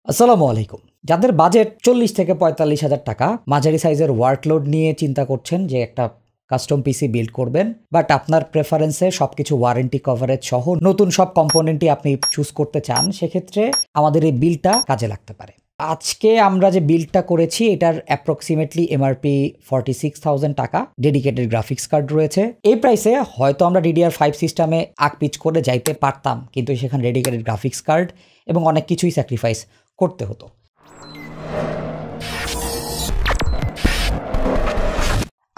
আসসালামু আলাইকুম। যাদের বাজেট 40 থেকে 45,000 টাকা, মাঝারি সাইজের ওয়ার্কলোড নিয়ে চিন্তা করছেন যে একটা কাস্টম পিসি বিল্ড করবেন, বাট আপনার প্রেফারেন্সে সবকিছু ওয়ারেন্টি কভারেজ সহ নতুন সব কম্পোনেন্টই আপনি চুজ করতে চান, সেক্ষেত্রে আমাদের এই বিলটা কাজে লাগতে পারে। আজকে আমরা যে বিল্ডটা করেছি এটার অ্যাপ্রক্সিমেটলি এমআরপি 46,000 টাকা। ডেডিকেটেড গ্রাফিক্স কার্ড রয়েছে। এই প্রাইসে হয়তো আমরা DDR5 সিস্টেমে আকপিচ করে যাইতে পারতাম, কিন্তু সেখানে ডেডিকেটেড গ্রাফিক্স কার্ড এবং অনেক কিছুই স্যাক্রিফাইস করতে হতো।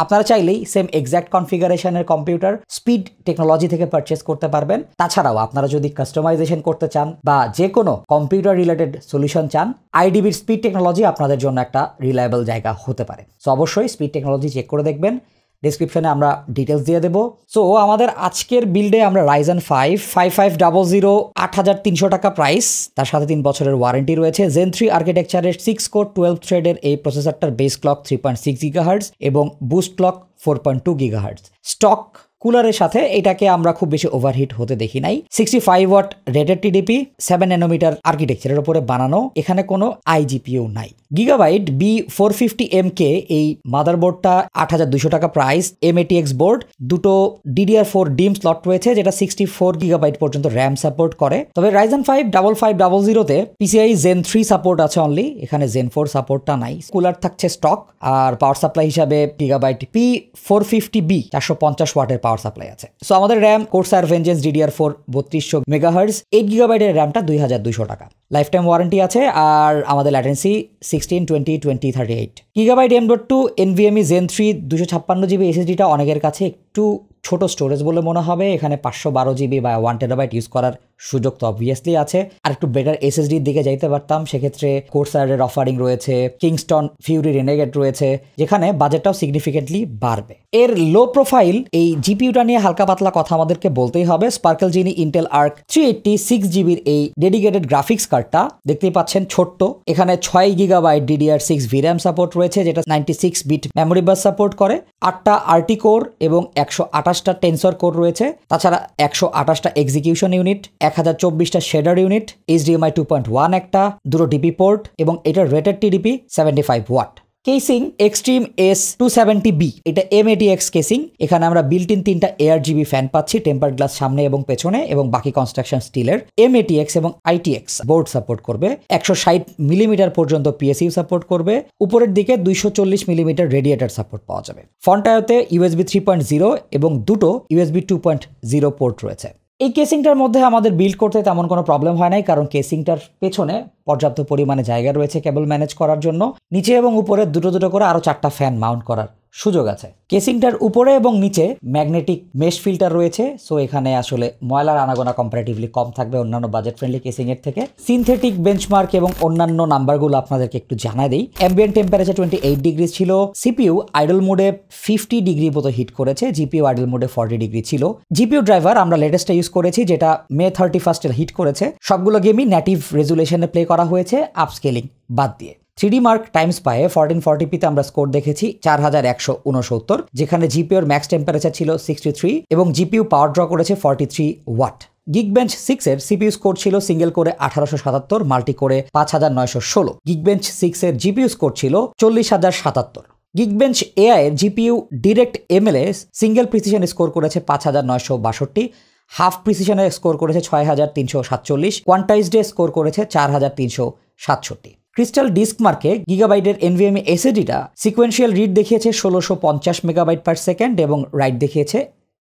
আপনারা চাইলেই সেম এক্স্যাক্ট কনফিগারেশনের কম্পিউটার স্পিড টেকনোলজি থেকে পারচেস করতে পারবেন। তাছাড়াও আপনারা যদি কাস্টমাইজেশন করতে চান বা যে কোনো কম্পিউটার রিলেটেড সলিউশন চান, আইডিবির স্পিড টেকনোলজি আপনাদের জন্য একটা রিলায়েবল জায়গা হতে পারে। সো অবশ্যই স্পিড টেকনোলজি চেক করে দেখবেন। ডেসক্রিপশনে আমরা ডিটেলস দিয়ে দেবো। সো আমাদের আজকের বিল্ডে আমরা Ryzen 5 5500 8,300 টাকা প্রাইস, তার সাথে 3 বছরের ওয়ারেন্টি রয়েছে। Zen 3 আর্কিটেকচারের 6 কোর 12 থ্রেডের এই প্রসেসরটার বেস ক্লক 3.6 GHz এবং বুস্ট ক্লক 4.2 GHz। স্টক কুলারের সাথে এটাকে আমরা খুব বেশি ওভারহিট হতে দেখি নাই। 65 ওয়াট রেটেড TDP 7 ন্যানোমিটার আর্কিটেকচারের উপরে বানানো, এখানে কোনো IGPU নাই। গিগাবাইট B450MK এই মাদারবোর্ডটা 8,200 টাকা প্রাইস। M-ATX বোর্ড, দুটো DDR4 ডিম স্লট রয়েছে যেটা 64 GB পর্যন্ত র্যাম সাপোর্ট করে। তবে Ryzen 5 5500-তে PCI Zen 3 সাপোর্ট আছে অনলি, এখানে Zen 4 সাপোর্টটা নাই। কুলার থাকছে স্টক, আর পাওয়ার সাপ্লাই হিসাবে গিগাবাইট P450B 450 ওয়াটের পাওয়ার সাপ্লাই আছে। সো আমাদের RAM Corsair Vengeance DDR4 3200 MHz, 8 GB র্যামটা 2,200 টাকা। লাইফ টাইম ওয়ারেন্টি আছে, আর আমাদের latency 16, 20, 20, 38 gigabyte. M.2 NVMe Zen 3 256 GB SSDটা অনেকের কাছে একটু ছোট স্টোরেজ বলে মনে হবে। এখানে 512 GB বা 1 TB ইউজ করার সুযোগ তো অবভিয়াসলি আছে। আর একটু বেটার SSDর দিকে যাইতে পারতাম, সেক্ষেত্রে Corsair অফারিং রয়েছে, কিংস্টন Fury Renegade রয়েছে, যেখানে বাজেটটাও সিগনিফিকেন্টলি বাড়বে। এর লো প্রোফাইল এই জিপিইউটা নিয়ে হালকা পাতলা কথা আমাদেরকে বলতেই হবে। Sparkle Genie Intel Arc 386 GB এর ডেডিকেটেড গ্রাফিক্স কার্ডটা দেখতেই পাচ্ছেন ছোট্ট। এখানে 6 GB DDR6 VRAM সাপোর্ট রয়েছে, যেটা 96 বিট মেমোরি বাস সাপোর্ট করে। 8টা RT কোর এবং 128টা টেনসর কোর রয়েছে। তাছাড়া 128টা এক্সিকিউশন ইউনিট, 1024টা শেডার ইউনিট, HDMI 2.1 একটা, দুটো DP পোর্ট এবং এটার rated TDP 75 watt. Casing extreme S270B, এটা M-ATX কেসিং। এখানে আমরা বিল্ট ইন 3টা ARGB ফ্যান পাচ্ছি, টেম্পার গ্লাস সামনে এবং পেছনে, এবং বাকি কনস্ট্রাকশন স্টিলের। M-ATX এবং ITX বোর্ড সাপোর্ট করবে। 160 মিলিমিটার পর্যন্ত PSU সাপোর্ট করবে। উপরের দিকে 240 মিলিমিটার রেডিয়েটর সাপোর্ট পাওয়া যাবে। ফ্রন্টায়োতে USB 3.0 এবং দুটো USB 2.0 পোর্ট রয়েছে। এই কেসিংটার মধ্যে আমাদের বিল্ড করতে তেমন কোনো প্রবলেম হয় নাই, কারণ কেসিংটার পেছনে পর্যাপ্ত পরিমাণে জায়গা রয়েছে কেবল ম্যানেজ করার জন্য। নিচে এবং উপরে দুটো দুটো করে আরো 4টা ফ্যান মাউন্ট করার সুযোগ আছে। কেসিংটার উপরে এবং নিচে ম্যাগনেটিক মেশ ফিল্টার রয়েছে, সো এখানে আসলে ময়লার আনাগোনা কম্পারেটিভলি কম থাকবে অন্যান্য বাজেট ফ্রেন্ডলি কেসিং এর থেকে। সিনথেটিক বেঞ্চমার্ক এবং অন্যান্য নাম্বারগুলো আপনাদেরকে একটু জানাই দিই। অ্যাম্বিয়েন্ট টেম্পারেচার 28 ডিগ্রি ছিল। সিপিইউ আইডল মোডে 50 ডিগ্রি মতো হিট করেছে, জিপিইউ আইডল মোডে 40 ডিগ্রি ছিল। জিপিইউ ড্রাইভার আমরা লেটেস্টটা ইউজ করেছি, যেটা May 31 হিট করেছে। সবগুলো গেমই নেটিভ রেজুলেশনে প্লে করা হয়েছে, আপস্কেলিং বাদ দিয়ে। 3D Mark টাইমস পায়ে 1440p-তে আমরা স্কোর দেখেছি 4169, যেখানে জিপিইউর ম্যাক্স টেম্পারেচার ছিল 63 এবং জিপিইউ পাওয়ার ড্র করেছে 43 ওয়াট। Geekbench 6 এর সিপিইউ স্কোর ছিল সিঙ্গেল কোরে 1877, মাল্টি কোরে 5916। Geekbench 6 এর জিপিইউ স্কোর ছিল 40,077। Geekbench AI এর GPU direct ML single precision score করেছে 5962, হাফ প্রিসিশনে স্কোর করেছে 6347, কোয়ান্টাইজডে স্কোর করেছে 4367। ক্রিস্টাল ডিস্ক মার্কে গিগাবাইটের NVMe SSDটা সিকোয়েন্সিয়াল রিড দেখিয়েছে 1650 MB/s এবং রাইট দেখিয়েছে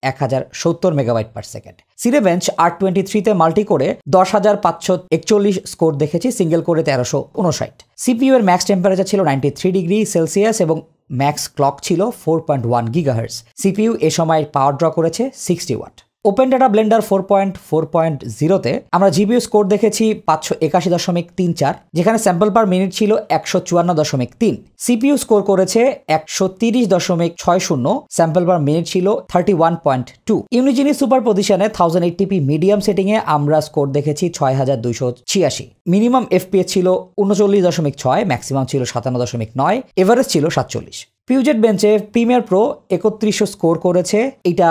1070 MB/s। Cinebench R23-তে মাল্টি করে 10,541 স্কোর দেখেছি, সিঙ্গেল করে 1359। সিপিইউ এর ম্যাক্স টেম্পারেচার ছিল 93 ডিগ্রি সেলসিয়াস এবং ম্যাক্স ক্লক ছিল 4.1 GHz। সিপিইউ এ সময় পাওয়ার ড্র করেছে 60 ওয়াট। ওপেন ডাটা ব্লেন্ডার 4.4.0-তে আমরা জিপিইউ স্কোর দেখেছি 581.34, যেখানে স্যাম্পল পার মিনিট ছিল 154.3। সিপিইউ স্কোর করেছে 130.60, স্যাম্পল পার মিনিট ছিল 31.2। ইউনিজিনি সুপার পজিশনে 1080p মিডিয়াম সেটিংয়ে আমরা স্কোর দেখেছি 6286। মিনিমাম FPS ছিল 39.6, ম্যাক্সিমাম ছিল 57.9, এভারেজ ছিল 47। পিউজেট বেঞ্চে প্রিমিয়ার প্রো 3100 স্কোর করেছে। এটা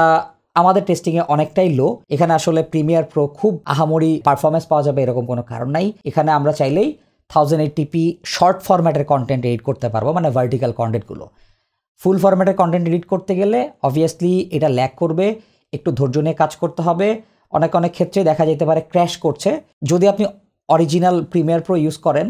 আমাদের টেস্টিংয়ে অনেকটাই লো। এখানে আসলে প্রিমিয়ার প্রো খুব আহামরি পারফরমেন্স পাওয়া যাবে এরকম কোনো কারণ নাই। এখানে আমরা চাইলেই 1080p শর্ট ফরম্যাটের কন্টেন্ট এডিট করতে পারবো, মানে ভার্টিক্যাল কন্টেন্টগুলো। ফুল ফরম্যাটের কন্টেন্ট এডিট করতে গেলে অবভিয়াসলি এটা ল্যাগ করবে, একটু ধৈর্য নিয়ে কাজ করতে হবে। অনেক ক্ষেত্রে দেখা যেতে পারে ক্র্যাশ করছে। যদি আপনি অরিজিনাল প্রিমিয়ার প্রো ইউজ করেন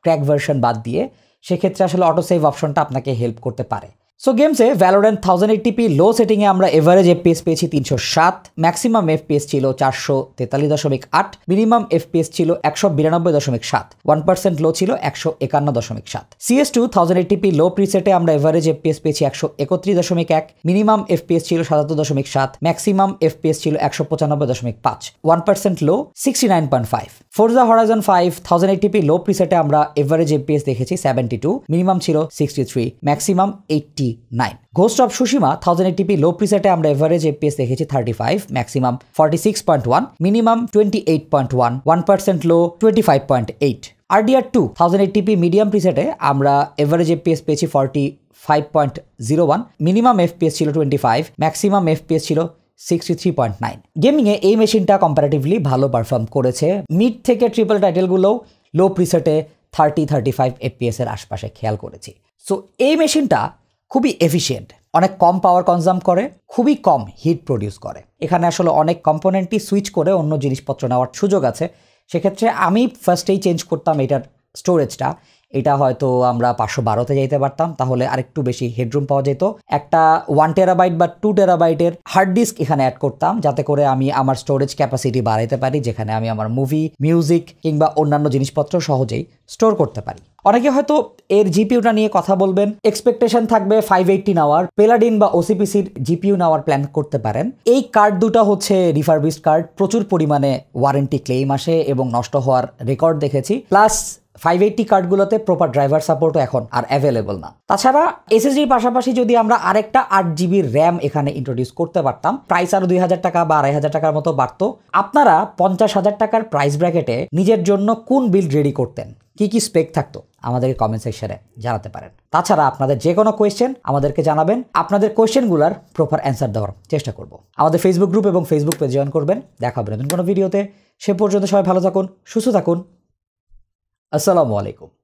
ক্র্যাক ভার্সন বাদ দিয়ে, সেক্ষেত্রে আসলে অটো সেভ অপশনটা আপনাকে হেল্প করতে পারে। সো গেমসে ভ্যালোরেন্ট 1080p লো সেটিংয়ে আমরা এভারেজ FPS পেয়েছি 307, ম্যাক্সিমাম FPS ছিল 443.8, মিনিমাম FPS ছিল 192.7, 1% লো ছিল 151.7। CS2 1080p লো প্রিসেটে আমরা এভারেজ FPS পেয়েছি 131.1, মিনিমাম FPS ছিল 77.7, ম্যাক্সিমাম FPS ছিল 195.5, 1% লো 69.5। ফোর্জা হরাইজন 5 1080p লো প্রিসেটে আমরা এভারেজ FPS দেখেছি 72, মিনিমাম ছিল 63, maximum 89। Ghost of Tsushima 1080p লো প্রিসেটে আমরা এভারেজ FPS দেখেছি 35, ম্যাক্সিমাম 46.1, মিনিমাম 28.1, 1% লো 25.8। RDR2 1080p মিডিয়াম প্রিসেটে আমরা এভারেজ FPS পেয়েছি 45.01, মিনিমাম FPS ছিল 25, ম্যাক্সিমাম FPS ছিল 63.9। গেমিংয়ে এই মেশিনটা কম্পারেটিভলি ভালো পারফর্ম করেছে। মিড থেকে ট্রিপল টাইটেলগুলোও লো প্রিসেটে 30-35 FPS এর আশপাশে খেয়াল করেছি। সো এই মেশিনটা খুবই এফিশিয়েন্ট, অনেক কম পাওয়ার কনজাম করে, খুবই কম হিট প্রডিউস করে। এখানে আসলে অনেক কম্পোনেন্টই সুইচ করে অন্য জিনিসপত্র নেওয়ার সুযোগ আছে। সেক্ষেত্রে আমি ফার্স্টেই চেঞ্জ করতাম এটার স্টোরেজটা। এটা হয়তো আমরা 512তে যাইতে পারতাম, তাহলে আরেকটু বেশি হেডরুম পাওয়া যেত। একটা 1 টেরাবাইট বা 2 টেরাবাইটের হার্ড ডিস্ক এখানে অ্যাড করতাম, যাতে করে আমি আমার স্টোরেজ ক্যাপাসিটি বাড়াইতে পারি, যেখানে আমি আমার মুভি, মিউজিক কিংবা অন্যান্য জিনিসপত্র সহজেই স্টোর করতে পারি। অনেকে হয়তো এর জিপিইউটা নিয়ে কথা বলবেন, এক্সপেকটেশন থাকবে 580 নেওয়ার, পেলাডিন বা ওসিপিসির জিপিইউ নেওয়ার প্ল্যান করতে পারেন। এই কার্ড দুটো হচ্ছে রিফারবিশড কার্ড, প্রচুর পরিমাণে ওয়ারেন্টি ক্লেম আসে এবং নষ্ট হওয়ার রেকর্ড দেখেছি। প্লাস 580 কার্ডগুলোতে প্রপার ড্রাইভার সাপোর্টও এখন আর অ্যাভেলেবল না। তাছাড়া এসএসডির পাশাপাশি যদি আমরা আরেকটা 8GB র্যাম এখানে ইন্ট্রোডিউস করতে পারতাম, প্রাইস আরো 2000 টাকা বা 2500 টাকার মতো বাড়তো। আপনারা 50,000 টাকার প্রাইস ব্র্যাকেটে নিজের জন্য কোন বিল্ড রেডি করতেন, কি স্পেক থাকতো, আমাদেরকে কমেন্ট সেকশনে জানাতে পারেন। তাছাড়া আপনাদের যে কোনো কোয়েশ্চেন আমাদেরকে জানাবেন, আপনাদের কোয়েশ্চেনগুলোর প্রপার অ্যান্সার দেওয়ার চেষ্টা করব। আমাদের ফেসবুক গ্রুপ এবং ফেসবুক পেজ জয়েন করবেন। দেখা হবে নতুন কোনো ভিডিওতে। সে পর্যন্ত সবাই ভালো থাকুন, সুস্থ থাকুন। আসসালামু আলাইকুম।